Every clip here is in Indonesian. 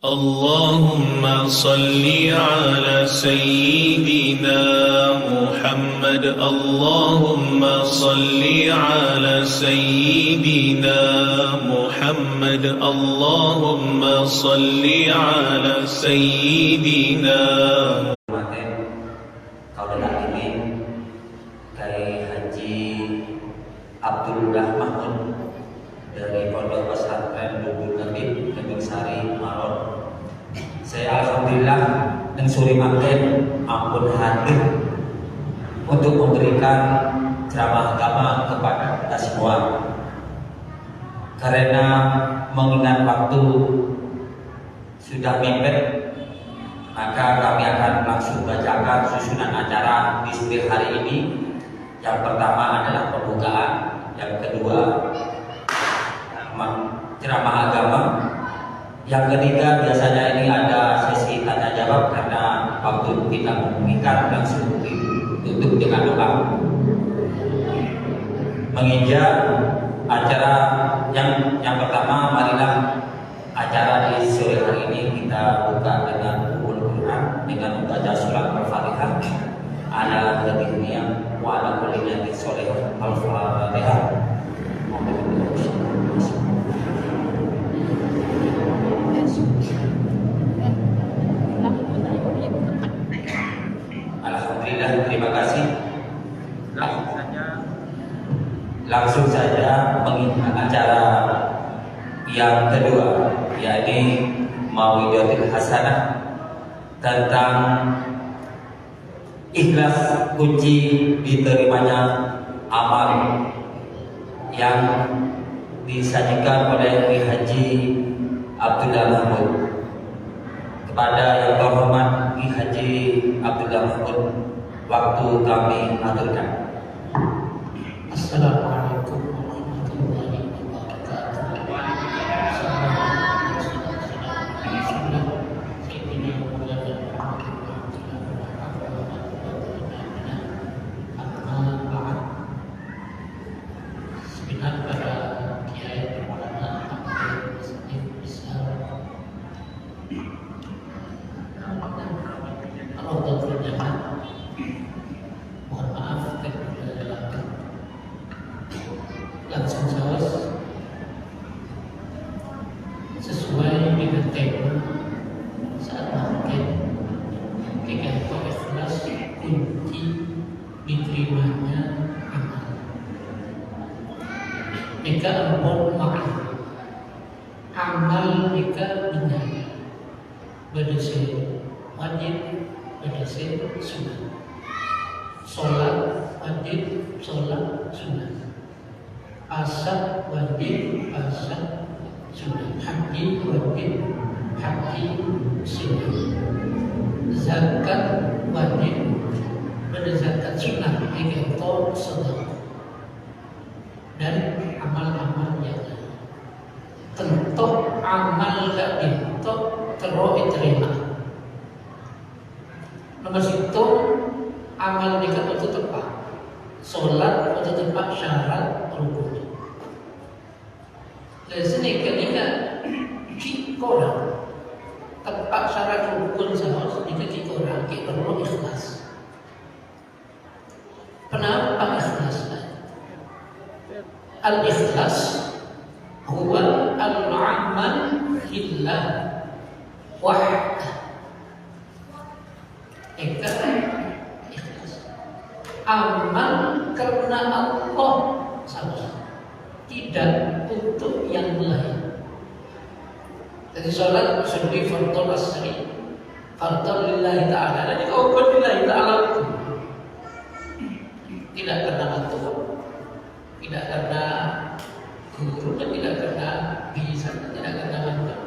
اللهم صل على سيدنا محمد. اللهم صل على سيدنا محمد. اللهم صل على سيدنا. Kaulana ini Kiai Haji Abdullah Mahmud dari Pondok Pesantren Lubuk Nabi Kebun Sari Maron. Saya alhamdulillah dan suri makin ampun hadir untuk memberikan ceramah agama kepada kita semua. Karena mengingat waktu sudah mepet, maka kami akan langsung bacakan susunan acara di hari ini. Yang pertama adalah pembukaan, yang kedua ceramah agama, yang ketiga biasanya ini ada sesi tanya jawab karena waktu kita memungkinkan, langsung ditutup dengan doa. Menginjak acara yang pertama, marilah acara di sore hari ini kita buka dengan Al-Quran, dengan membaca surat Al-Fatihah. Ala hadhihi wa ala kulli nabi sholih Al-Fatihah. Alhamdulillah, terima kasih. Langsung saja menginjak acara yang kedua, yakni Mau'idatul Hasanah tentang ikhlas kunci diterimanya amal, yang disajikan oleh Kiai Haji Abdullah Mahmud. Kepada yang terhormat Kiai Haji Abdullah Mahmud, waktu kami aturkan. Assalamualaikum warahmatullahi wabarakatuh. Langsung saja sesuai dengan tema saat makin kita ikhlas kunci diterimanya amal. Jika ampun maaf, amal jika benar berdasar wajib, berdasar sunnah. Sholat wajib, sholat sunnah. Puasa wajib, puasa sunnah. Haji wajib, haji sunnah. Zakat wajib, berzakat sunnah. Itu sedekah dan amal-amal yang lain. Tentu amal gak itu terus diterima. Nomor situ amal jika itu tepat, sholat itu tepat syarat rukun. Dari sini ketika orang tepat syarat rukun sahur, jika orang kita perlu ikhlas. Kenapa ikhlas? Al-ikhlas huwa al-amal lillah wahdah. Ikhlas amal karena Allah saja, tidak untuk yang lain. Jadi sholat sunni fardhu asri, fardhu lillahi ta'ala. Jadi kau lillahi ta'ala itu tidak karena atur, tidak karena guru, dan tidak karena bisa, tidak karena mantap.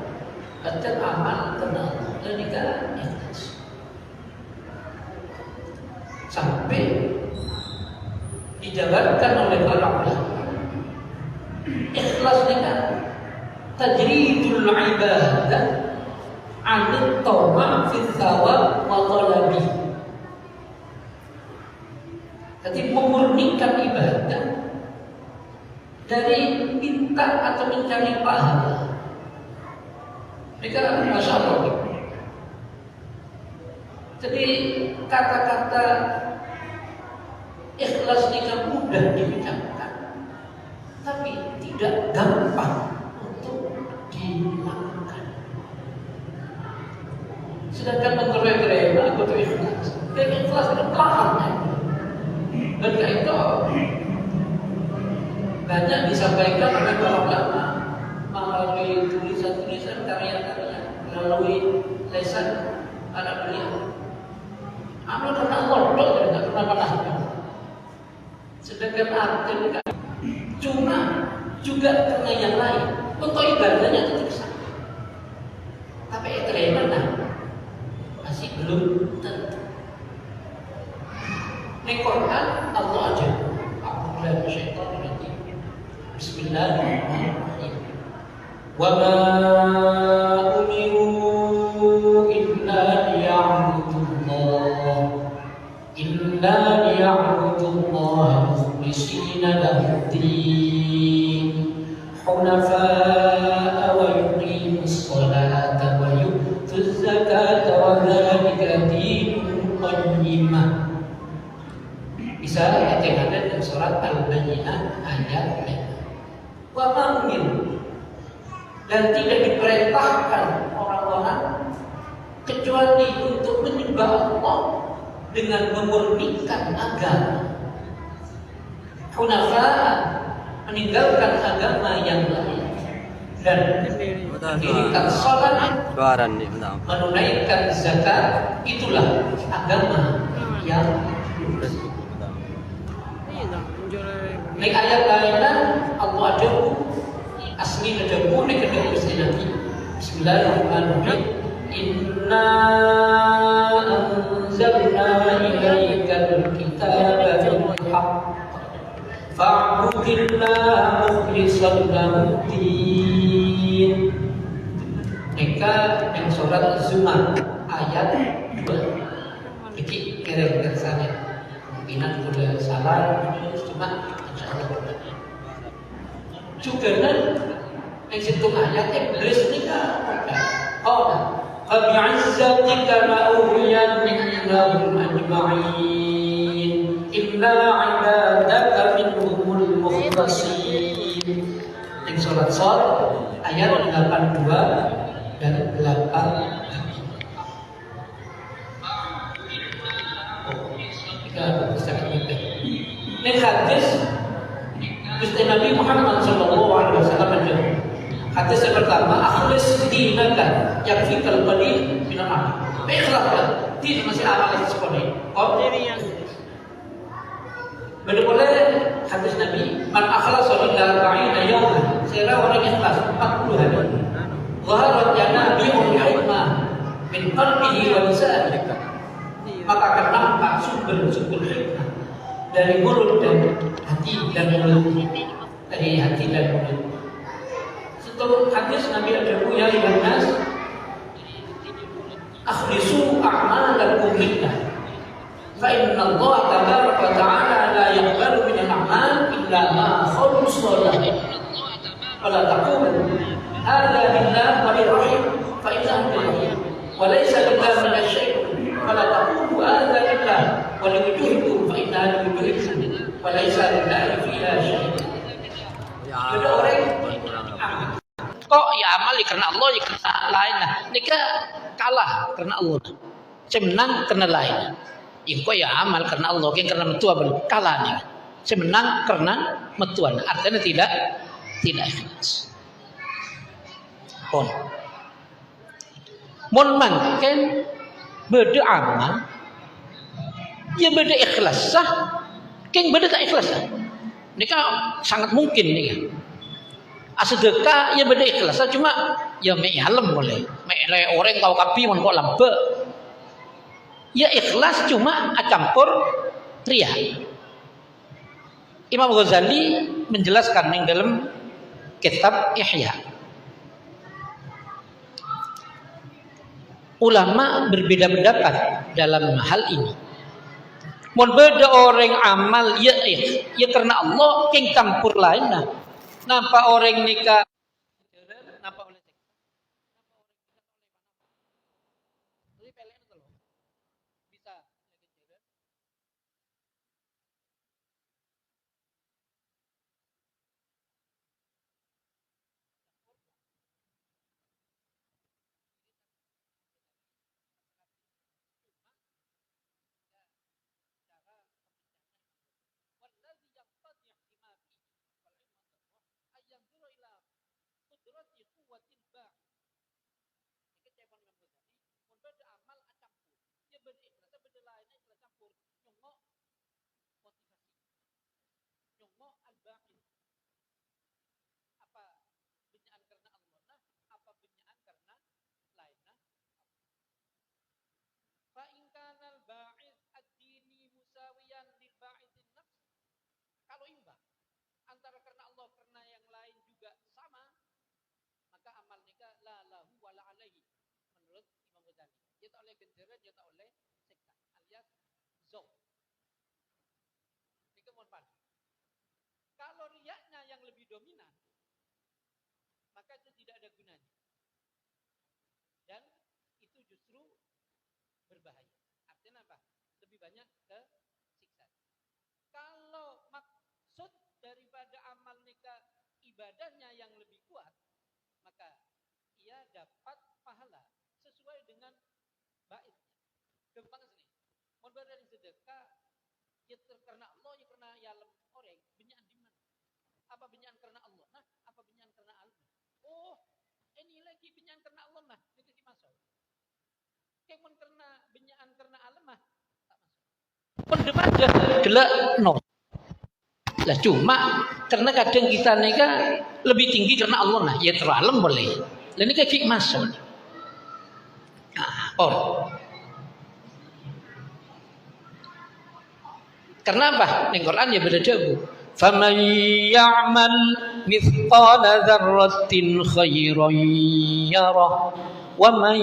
Baca amal karena Allah. Jadi kan ikhlas. Sampai dijabarkan oleh para ulama, ikhlas dengan tajridul ibadah anit tama' fi thawab wa talabi. Jadi memurnikan ibadah dari minta atau mencari pahala, Mereka Masya Allah. Jadi kata-kata ikhlas nikah mudah diucapkan, tapi tidak gampang untuk dilakukan. Sedangkan menggerai-gerai aku tuh ikhlas, dan ikhlas itu pahamnya. Dan itu banyak disampaikan oleh para ulama melalui tulisan-tulisan karya-karya, melalui lesan para beliau. Amal karena Allah, tidak pernah pernah. Sedangkan arti cuma juga karena yang lain. Untuk ibadahnya tetap sama. Tapi mana masih belum tentu. Di Quran Allah aja. Bismillahirrahmanirrahim. Wa ma umiru illa liya'budullaha mukhlishina lahu-d-din hunafa'a wa yuqimus sholata wa yu'tuz zakata wa dzalika dinul qayyimah. Bisa ayat yang ada dalam surat Al-Bayyinah ayat 5. Wa ma umiru, dan tidak diperintahkan orang-orang kecuali untuk menyembah Allah dengan memurnikan agama. Hunafa, meninggalkan agama yang lain dan mendirikan sholat, menunaikan zakat, itulah agama yang lurus. Di ayat lainnya Allah ada asli ada boleh kedua mesti lagi. Bismillahirrahmanirrahim. Inna anzalna ilaikal kitaba bil haqq fa'budillaha mukhlishan lahu-d-din. Mereka yang surat Az-Zumar ayat 2. Jadi kira-kira saja. Mungkin boleh salah, cuma insyaallah. Juga yang situ ayat iblis nikah. Oh, fabi'izzatika la'ughwiyannahum ajma'in illa 'ibadaka minhumul mukhlasin. Yang surat Shad ayat 82 dan 8. Ini hadis Gusti Nabi Muhammad sallallahu alaihi wasallam menjawab. Hadis yang pertama, akhlis dinaka yakfikal qalil min al-amal. Ikhlaslah, tidak masih amal sekali. Oh, boleh hadis Nabi, man akhlasa lillahi ta'ala yawman. Saya orang ikhlas 40 hari. Zaharat yanabi'ul hikmah min qalbihi wa lisanihi. Maka akan nampak sumber-sumber hikmah dari mulut dan hati dan mulut, dari hati dan mulut. Setelah hadis Nabi ada ya ayuhan nas akhlisu a'malakum lillah fa inna Allah tabaraka wa ta'ala la yaqbalu min al-a'mal illa ma khulisa lahu wa la taqulu hadha lillah wa lirrahim fa innahu lillah wa laysa lillah min asy-syai' wa la taqulu hadha lillah wa liwujuhikum fa innahu liwujuhikum wa laysa lillahi fiha syai'. Ada orang kok ya amal ya karena Allah ya karena lain lah. Nika kalah karena Allah. Saya menang karena lain. Ya kok ya amal karena Allah yang karena metua kalah nih. Saya menang karena metuan. Artinya tidak ikhlas. Pon. Mon mangken beda amal. Ya beda ikhlas sah. Keng beda tak ikhlas sah. Nika sangat mungkin nih. Sedekah ya beda ikhlas, cuma ya mek halem boleh. Mek orang kau kapi mon kok lambe. Ya ikhlas cuma campur ria. Imam Ghazali menjelaskan yang dalam kitab Ihya. Ulama berbeda pendapat dalam hal ini. Mon beda orang amal ya karena Allah keng campur lain nah. Nampak orang nikah, nampak oleh pelek itu loh. Bisa genjeren. والذي يقتضي احتمامه والعلم أن ينظر إلى قدرة قوة الباعث. Ini cekon Imam Ghazali, mun beda amal acampur. Dia berikhlas, beda lain ikhlas campur. Nyongok motivasi. Nyongok al-ba'id. Apa benyaan karena Allah nah, apa benyaan karena lainnya. Fa in kana al-ba'id ad-dini musawiyan lil ba'idin nafs. Kalau imbang antara karena Allah karena yang lain juga sama, maka amal nikah la lahu wa la alaihi menurut Imam Ghazali. Dia tak oleh genjeren, dia tak oleh sekta alias zau. Ini kemudian kalau riyaknya yang lebih dominan, maka itu tidak ada gunanya. Dan itu justru berbahaya. Artinya apa? Lebih banyak ke siksa. Kalau maksud daripada amal nikah ibadahnya yang lebih kuat, maka ia dapat pahala sesuai dengan baiknya. Gampang sini. Mau dari sedekah, ya karena Allah, ya karena yalam orang. Benyaan di mana? Apa benyaan karena Allah? Nah, apa benyaan karena Allah? Oh, ini lagi benyaan karena Allah nah, itu masuk. Kemun karena benyaan karena Allah mah tak masuk. Pendemada gelak no. Lah cuma karena kadang kita nikah lebih tinggi karena Allah nah, ya teralem boleh. Lah nikah fik masuk. Nah, karena apa? Ning Quran ya beda debu. Faman ya'mal mithqala dzarratin khairan yarah wa man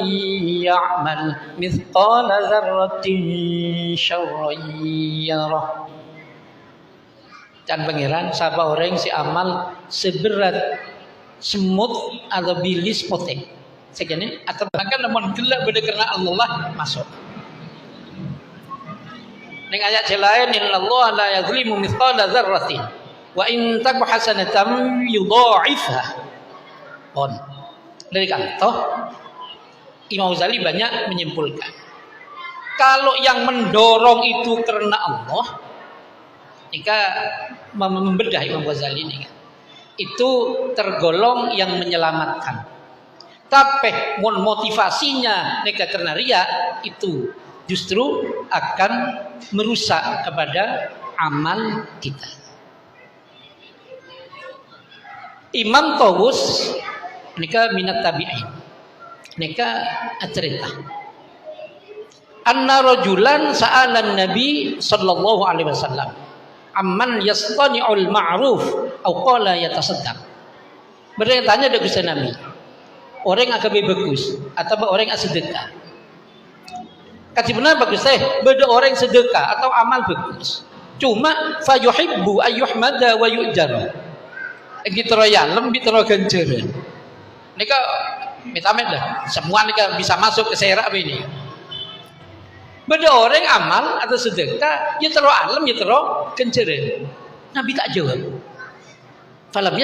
ya'mal mithqala dzarratin syarran yarah. Dan pangeran siapa orang si amal seberat semut atau bilis potek segini atau bahkan namun gelap beda karena Allah masuk. Ning ayat lain innallaha la yuzlimu mithqala dzarratin wa in taku hasanatan yudha'ifha. On. Dari kantoh Imam Ghazali banyak menyimpulkan kalau yang mendorong itu karena Allah, jika membedah Imam Ghazali ini itu tergolong yang menyelamatkan. Tapi motivasinya nikah karena riya itu justru akan merusak kepada amal kita. Imam Tawus nikah minat tabi'in. Nikah cerita. Anna rajulan sa'alan Nabi sallallahu alaihi wasallam amman yastani'ul ma'ruf au qala yatasaddaq. Mereka tanya dekat Nabi, orang yang agak bagus atau orang yang sedekah? Kasih benar bagus beda orang sedekah atau amal bagus. Cuma fayuhibbu ayyuhmada wa yu'jar. Gitu ya, lebih terus ganjaran. Nika mitamet dah. Semua nika bisa masuk ke serak ini. Beda orang amal atau sedekah, ya terus alam, ya terus ganjaran. Nabi tak jawab. Falam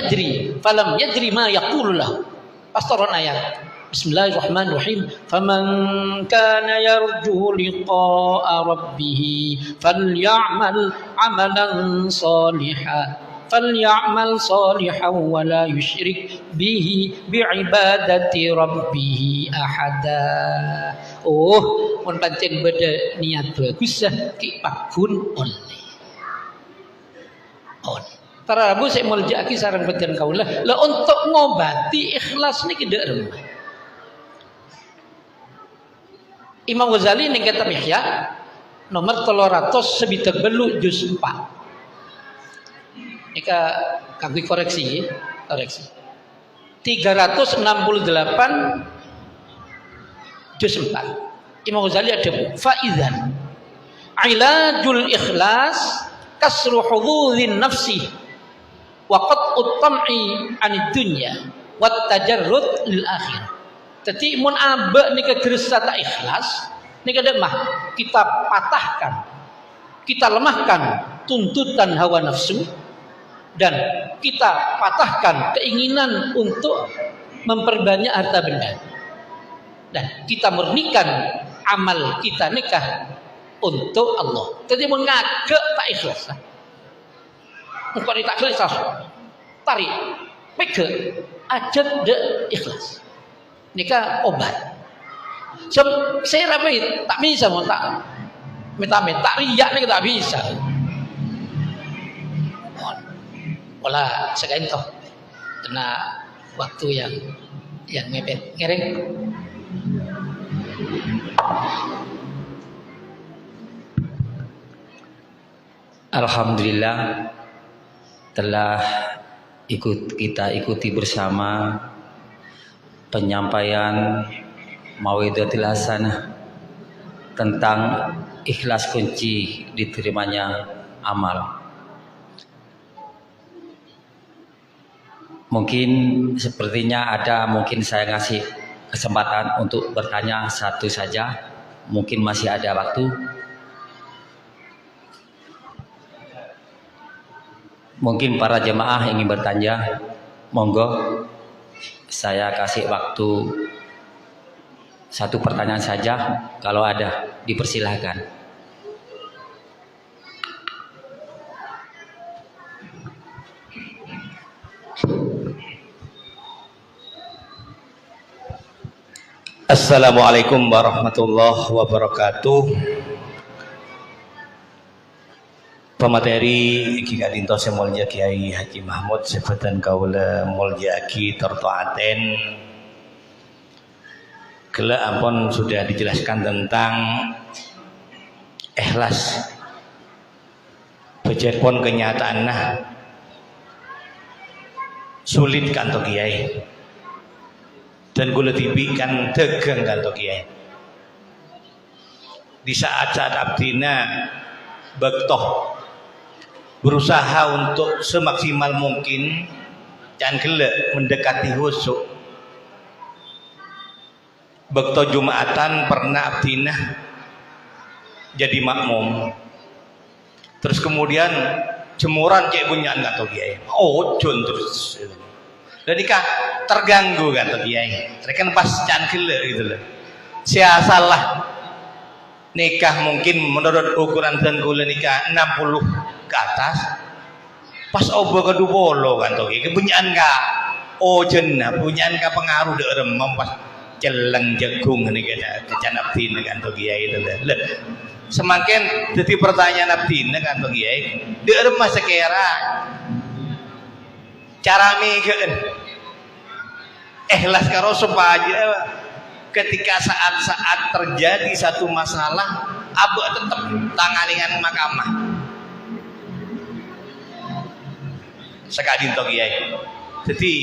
yadri ma yaqulullah. Pastoran ayat. Bismillahirrahmanirrahim. Faman kana yarju liqa'a rabbih falyamal 'amalan shalihan. Falyamal shalihan wa la yusyrik bihi bi'ibadati rabbih ahada. Oh, mun pancen beda niat bagus ki pakun oleh. Tarabu saya muljaki sareng beten kaulah. Lah untuk ngobati ikhlas niki dak remah. Imam Ghazali ning kitab Ihya nomor 300 sebitek belu juz 4. Nika kami koreksi. 368 juz 4. Imam Ghazali ada faizan ilajul ikhlas kasru hudhudzin nafsi wa qat'ut tam'i 'anid dunya wat tajarrud lil akhirah. Jadi mun abe nika geresa tak ikhlas, Nika mah kita patahkan, kita lemahkan tuntutan hawa nafsu, dan kita patahkan keinginan untuk memperbanyak harta benda, dan kita murnikan amal kita nikah untuk Allah. Jadi mengagak tak ikhlas. Mungkin tak ikhlas, tarik, pegang, ajat de ikhlas. Nikah obat. Saya rapi tak bisa mau tak minta tak riak ni tak bisa. Olah sekarang toh kena waktu yang mepet. Ngereng. Alhamdulillah telah kita ikuti bersama penyampaian Mau'izatul Hasanah tentang ikhlas kunci diterimanya amal. Mungkin sepertinya mungkin saya ngasih kesempatan untuk bertanya satu saja. Mungkin masih ada waktu. Mungkin para jemaah ingin bertanya, monggo saya kasih waktu satu pertanyaan saja, kalau ada dipersilahkan. Assalamualaikum warahmatullahi wabarakatuh. Pemateri Ki Kadinto Semulya Kiai Haji Mahmud Sifatan Kaula Mulya Ki Tertoaten. Kala ampun sudah dijelaskan tentang ikhlas. Bejepon kenyataan sulit kanto kiai. Dan kula tipikan tegang kanto kiai. Di saat-saat abdina bektoh berusaha untuk semaksimal mungkin jangan gelek mendekati husuk. Bekto Jumatan pernah abdinah jadi makmum, terus kemudian jemuran cek bunyian kata kiai, jon terus dan nikah terganggu kata kiai, kan pas jangan gelek gitu loh. Siasalah nikah mungkin menurut ukuran dan kula nikah 60 ke atas, pas obo kedua bolo kan toh kebunyaan ka jenah bunyaan ka pengaruh de remem pas celeng jagung ni kecan abdin kan toh kiai itu le semakin jadi pertanyaan abdin kan toh kiai de remah sekera cara mikeun ikhlas karo supaya ketika saat-saat terjadi satu masalah abu tetap tanganingan mahkamah sekadin to kiai. Jadi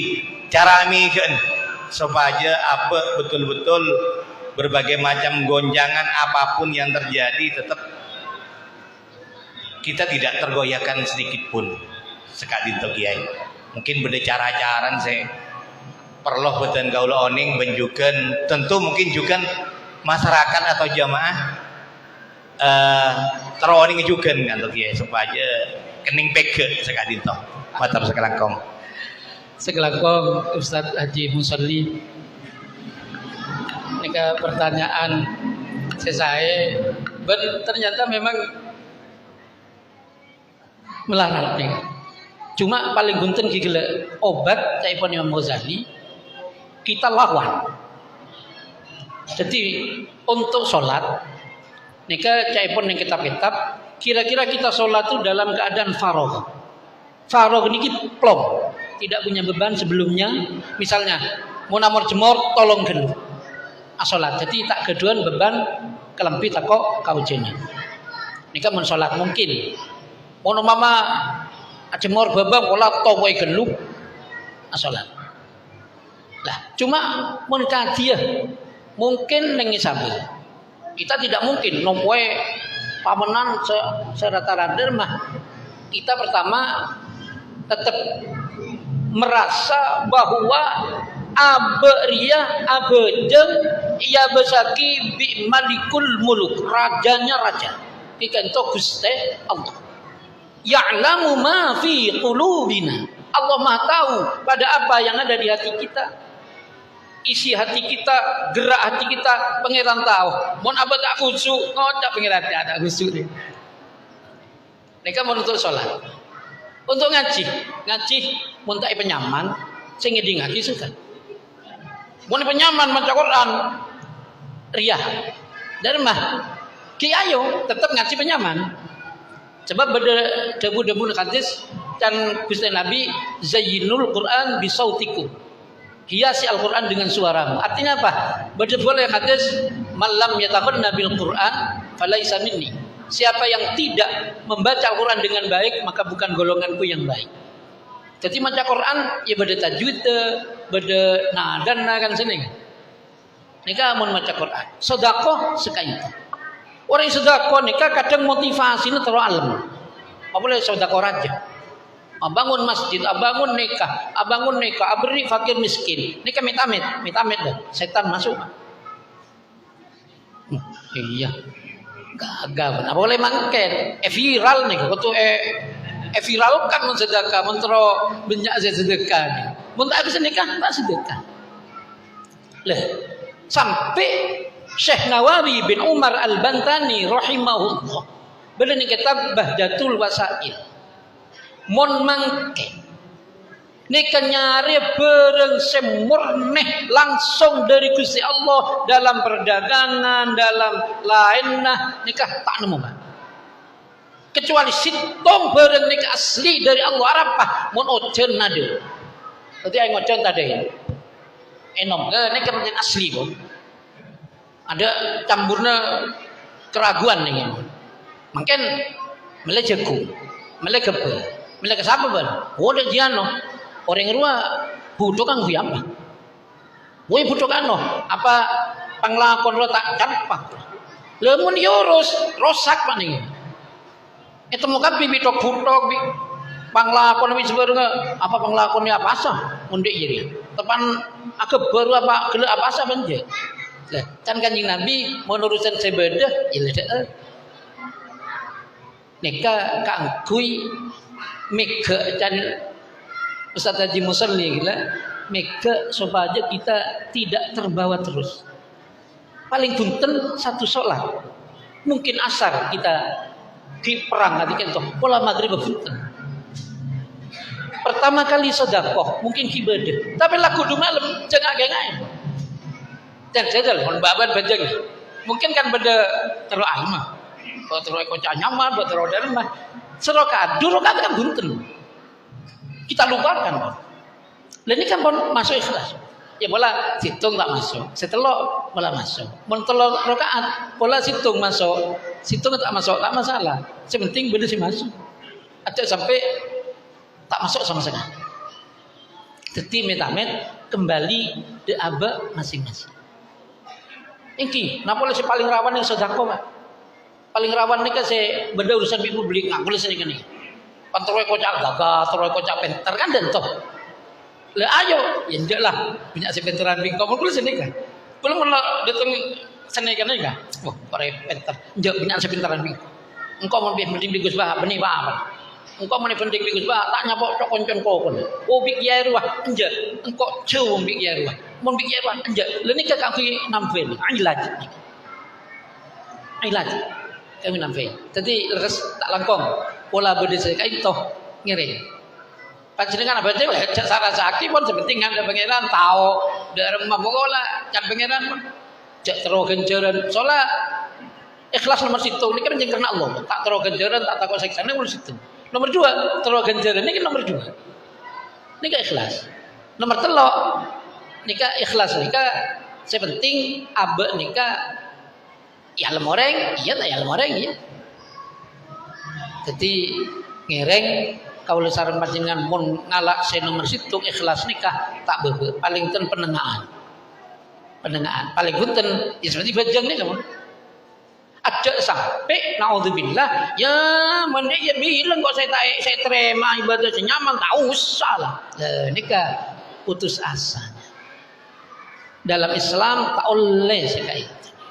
cara mikeun supaya apa betul-betul berbagai macam gonjangan apapun yang terjadi tetap kita tidak tergoyahkan sedikit pun sekadin to kiai. Mungkin beda cara-caran saya perlu beten gaula oning benjukan tentu mungkin juga masyarakat atau jamaah teroning juga kan to kiai supaya kening pege sekadin to. Matur sekelangkong. Sekelangkong Ustadz Haji Musalli. Ini pertanyaan saya ternyata memang melarang nih. Cuma paling gunten gila obat caipun Imam Ghazali kita lawan. Jadi untuk sholat nika caipun yang kitab-kitab kira-kira kita sholat itu dalam keadaan faragh. Faragh niki plong, tidak punya beban sebelumnya. Misalnya mau namor jemor tolong gelu asolat. Jadi tak keduan beban kelempi takok kaujenya. Nika mun salat mungkin. Mau mama jemor babang pola towoi gelu asolat. Lah cuma mun kadiah mungkin nengi sambil. Kita tidak mungkin nompoe pamenan serata-rata mah. Kita pertama tetap merasa bahwa abe ria abe jeng ia besaki bi malikul muluk, rajanya raja dikanto Gusti Allah. Ya'lamu ma fi qulubina, Allah Maha tahu pada apa yang ada di hati kita, isi hati kita, gerak hati kita, pangeran tahu. Mun abad tak khusyuk, ngocak pangeran tak khusyuk ni. Mereka menuntut sholat, untuk ngaji mun tak penyaman, sing ngedi ngaji suka. Mun penyaman maca Quran, riyah. Dan mah ki ayo tetap ngaji penyaman. Sebab debu-debu hadis dan Gusti Nabi zayyinul Quran bisautikum. Hiasi Al-Quran dengan suaramu. Artinya apa? Boleh hadis malam yataqanna bil Quran falaisa minni. Siapa yang tidak membaca Al-Quran dengan baik maka bukan golonganku yang baik. Jadi baca Quran ya beda tajwid, beda nadana kan sini kan. Nika mun maca Quran. Sedekah sekaita. Orang sedekah nika kadang motivasinya terlalu alam. Apa boleh sedekah raja. Bangun masjid, bangun nikah, beri fakir miskin. Nikah mit-amit dah. Setan masuk. Iya. Gagal. Apa boleh mangken? Viral nih. Kau viral kan sedekah, mentero banyak sedekah nih. Mun tak bisa nikah, tak sedekah. Lah, sampai Syekh Nawawi bin Umar Al-Bantani rahimahullah. Beliau ni kitab Bahjatul Wasail. Mon mangke nika nyari bareng semurnih langsung dari Gusti Allah dalam perdagangan, dalam lainnya nikah tak nemu bang. Kecuali sitong bareng nikah asli dari Allah apa mon ojen nade. Berarti aing ojen tadi. Enom nikah macam asli bang. Ada campurnya keraguan nih. Mungkin mulai jagung, mulai kebel. Mila kesapa ban? Wode jiano. Orang rua butuh kan apa? Woi butuh kan apa panglakon ro tak campak. Lemun yurus rosak pak nih. Itu muka bibi tok butok bi panglakon bi sebenarnya apa panglakonnya apa sah? Mundik jadi. Tepan aku baru apa gele apa sah banje. Kan kanjeng Nabi menurusan sebeda ilada. Nika kangkui mega dan Ustaz Haji Musalli gila mega supaya kita tidak terbawa terus. Paling bunten satu sholat, mungkin asar kita di perang nanti kan toh pola maghrib bunten. Pertama kali sedekah mungkin ibadah, tapi laku du malam jangan gengai. Dan jajal mon baban bajang. Mungkin kan beda terlalu alma. Kalau terlalu kocak nyaman, buat terlalu dalam mah. Serokat, durokat kan bunten. Kita lupakan. Dan ini kan masuk ikhlas. Ya bola situng tak masuk. Setelah bola masuk. Mentelur rokaat, bola situng masuk. Situng tak masuk, tak masalah. Sepenting bener sih masuk. Ada sampai tak masuk sama sekali. Jadi metamet kembali di aba masing-masing. Ini, napa si paling rawan yang sedekah, Pak? Paling rawan ni kan saya benda urusan publik nggak boleh sini kan ni. Panteroi kocak gagah, teroi kocak penter kan dan toh. Le ayo, ya enggak lah. Banyak si penteran bingkau boleh sini kan. Belum pernah datang sini kan ni kan. Wah, para penter. Enggak banyak si penteran bingkau. Engkau mau penting bigus bah, benih bah. Engkau mau penting bigus bah, tak nyapok cok koncon kau pun. Oh big ya ruah, enggak. Engkau cewung big ya ruah. Mau big ya ruah, enggak. Le ni kan kau nampil, ilaj. Kami nampai. Jadi lekas tak langkong. Pola berdesa kain toh ngiri. Panjenengan apa tu? Cak sarah sakti pun sepenting ada pangeran tahu. Dari rumah bola kan pangeran pun. Cak terus genjaran. Soalnya ikhlas nomor situ. Ini kan karena Allah. Tak terus genjaran, tak takut seksa. Ini nomor situ. Nomor dua terus genjaran. Ini kan nomor dua. Ini kan ikhlas. Nomor telok. Ini kan ikhlas. Ini kan sepenting abek nikah. Ya lemoreng, iya tak ya lemoreng iya. Jadi ngereng kalau sareng panjenengan mun ngalak se nomor situ ikhlas nikah tak bebe paling ten penengahan. Paling punten ya seperti bajang ni kamu. Ada sampai naudzubillah ya mendek ya bilang kok saya terima ibadah nyaman tak usah lah. Nikah putus asa. Dalam Islam tak oleh sekali.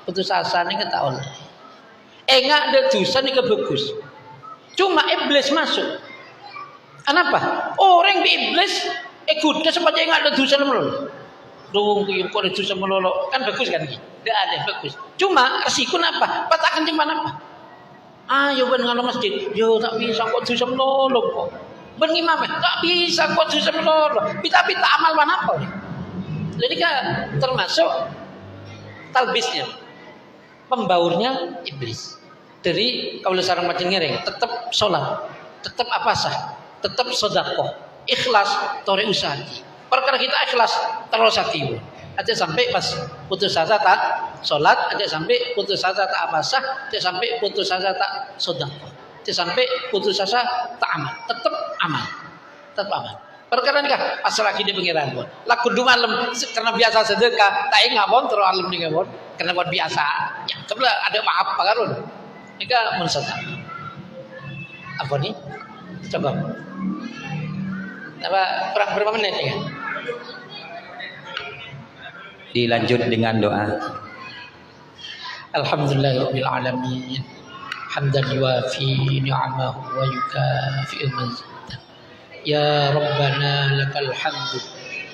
Putus asa ni tak oleh. Enggak ada dosa ni bagus. Cuma iblis masuk. Kenapa? Orang di iblis ikut supaya enggak ada dosa melulu. Dong yang kau ada dosa melulu kan bagus kan? Tidak ada bagus. Cuma resiko apa? Patakan cuman apa? Ayo ben ngalo masjid. Yo tak bisa kok dosa melulu kok. Ben ngimam tak bisa kok dosa melulu. Tapi tak amal apa? Jadi kan termasuk talbisnya, pembaurnya iblis. Dari kalau sarang macam ngereng, tetap sholat, tetap apa sah, tetap sodakoh, ikhlas, tori usaha. Perkara kita ikhlas terus hati. Ada sampai pas putus asa tak sholat, ada sampai putus asa tak apa sah, ada sampai putus asa tak sodakoh, ada sampai putus asa tak amal, tetap amal, tetap amal. Perkara nikah pas lagi di pengiran pun. Laku dua malam karena biasa sedekah, tak ingat pun terus alam nikah pun karena buat biasa. Ya, kebelah ada apa karun? Nikah mensedekah. Apa nih? Coba. Apa kurang berapa menit ya? Dilanjut dengan doa. Alhamdulillahirabbil alamin. Hamdan yuafi ni'amahu wa yukafi'u mazidah. Ya Rabbana lakal hamdu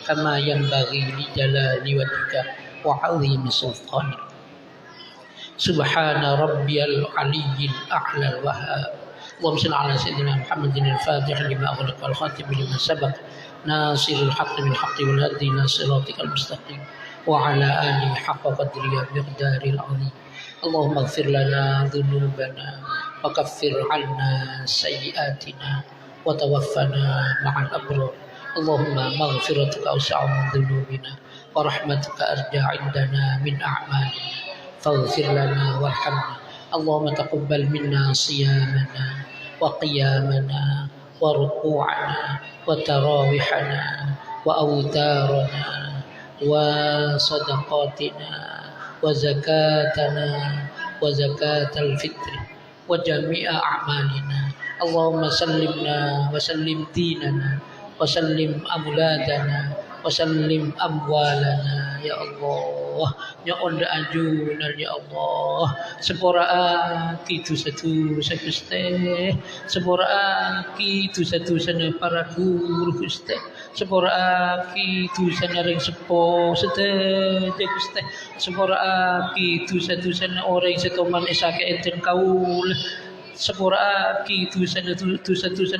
kama yanbaghi li jalali wajhika wa 'azimi sultanik. Subhana rabbiyal aliyyil a'la al wahhab. Allahumma shalli ala sayyidina Muhammadin al-fatih lima ughliqa wal khatim lima sabaq nasiril haqqi bil haqqi wal hadi ila siratikal mustaqim wa ala alihi haqqa qadrihi miqdaril 'azim. Allahumma ighfir lana dhunubana wa kaffir 'anna sayyi'atina وتوفنا مع الأبرار. اللهم مغفرتك أوسع من ذنوبنا ورحمتك أرجى عندنا من أعمالنا فاغفر لنا وارحمنا. اللهم تقبل منا صيامنا وقيامنا وركوعنا وتراويحنا وأوتارنا وصدقاتنا وزكاتنا وزكاة الفطر وجميع أعمالنا. اللهم سلمنا وسلم ديننا وسلم أولادنا وسلم أموالنا ya Allah. Ya Allah ajunan ya Allah. Sepora aki tu satu Gusti. Sepora aki tu satu sana para guru Gusti. Sepora aki tu sana ring sepo sete Gusti. Sepora aki tu satu sana orang setoman isake enten kaul. Sepura ki tu sana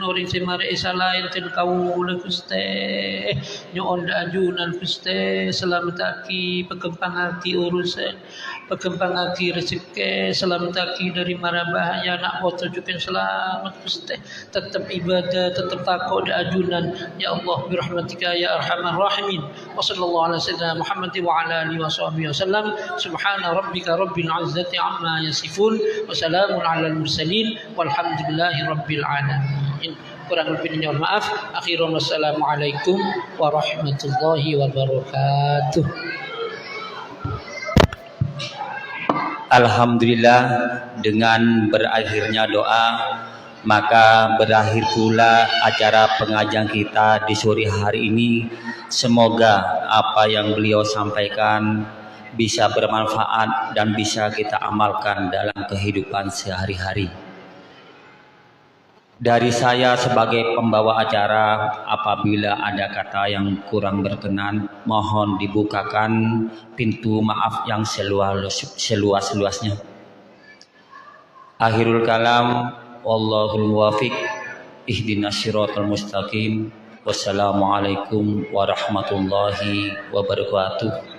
orang semar esala enten kaul Gusti. Nyo onda ajunan Gusti selamat aki pekempang aki urusan pekempang aki rezeki selamat aki dari mara bahaya nak foto juga selamat Gusti. Tetap ibadah tetap takut da ajunan ya Allah birahmatika ya arhamar rahimin. Wa sallallahu ala sayyidina Muhammad wa ala alihi washabihi wasallam. Subhana rabbika rabbil izzati amma yasifun wa salamun alal mursalin walhamdulillahi rabbil alamin. Kurang lebihnya maaf. Akhiran wassalamualaikum warahmatullahi wabarakatuh. Alhamdulillah, dengan berakhirnya doa maka berakhir pula acara pengajian kita di sore hari ini. Semoga apa yang beliau sampaikan bisa bermanfaat dan bisa kita amalkan dalam kehidupan sehari-hari. Dari saya sebagai pembawa acara, apabila ada kata yang kurang berkenan, mohon dibukakan pintu maaf yang seluas-luasnya. Akhirul kalam, wallahul muwafiq, ihdinas siratal mustaqim. Wassalamualaikum warahmatullahi wabarakatuh.